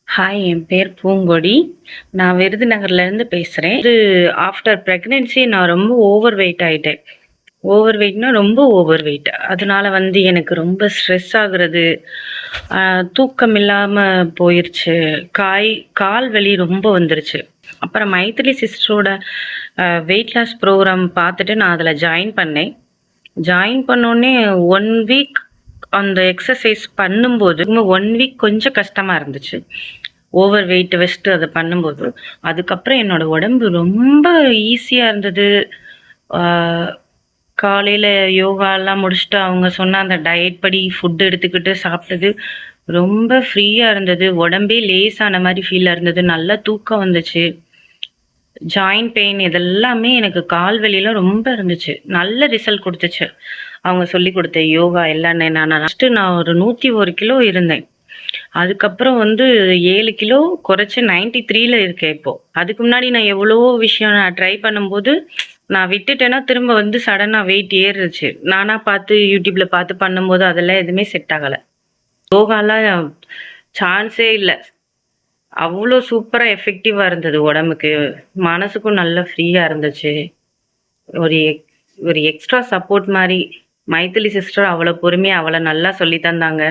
Hi, என் பேர் பூங்கொடி. நான் விருதுநகர்லேருந்து பேசுகிறேன். ஆஃப்டர் ப்ரெக்னன்சி நான் ரொம்ப ஓவர் வெயிட் ஆயிட்டேன். ஓவர் வெயிட்னா ரொம்ப ஓவர் வெயிட். அதனால எனக்கு ரொம்ப ஸ்ட்ரெஸ் ஆகுறது, தூக்கம் இல்லாம போயிருச்சு. கால் வலி ரொம்ப வந்துருச்சு. அப்புறம் மைதிலி சிஸ்டரோட வெயிட் லாஸ் ப்ரோக்ராம் பார்த்துட்டு நான் அதில் ஜாயின் பண்ணேன். ஜாயின் பண்ணோடனே 1 வீக் அந்த எக்ஸசைஸ் பண்ணும்போது 1 வீக் கொஞ்சம் கஷ்டமாக இருந்துச்சு. ஓவர் வெயிட் வச்சுட்டு அதை பண்ணும்போது. அதுக்கப்புறம் என்னோட உடம்பு ரொம்ப ஈஸியாக இருந்தது. காலையில் யோகாலாம் முடிச்சுட்டு அவங்க சொன்ன அந்த டயட் படி ஃபுட் எடுத்துக்கிட்டு சாப்பிட்டது ரொம்ப ஃப்ரீயாக இருந்தது. உடம்பே லேசான மாதிரி ஃபீலாக இருந்தது. நல்லா தூக்கம் வந்துச்சு. ஜாயிண்ட் பெயின் இதெல்லாமே எனக்கு கால் வலிலாம் ரொம்ப இருந்துச்சு. நல்ல ரிசல்ட் குடுத்துச்சு. அவங்க சொல்லிக் குடுத்த யோகா எல்லாமே. நான் ஒரு 101 கிலோ இருந்தேன். அதுக்கப்புறம் 7 கிலோ குறைச்சு 93ல இருக்கேன் இப்போ. அதுக்கு முன்னாடி நான் எவ்வளவோ விஷயம் நான் ட்ரை பண்ணும்போது, நான் விட்டுட்டேன்னா திரும்ப சடனா வெயிட் ஏறுச்சு. நானா பார்த்து யூடியூப்ல பார்த்து பண்ணும்போது அதெல்லாம் எதுவுமே செட் ஆகல. யோகாலாம் சான்ஸே இல்ல. அவ்வளோ சூப்பரா எஃபெக்டிவா இருந்தது உடம்புக்கு. மனசுக்கும் நல்லா ஃப்ரீயா இருந்துச்சு. ஒரு ஒரு எக்ஸ்ட்ரா சப்போர்ட் மாரி. மைதிலி சிஸ்டர் அவ்வளோ பொறுமையா அவ்வளோ நல்லா சொல்லி தந்தாங்க.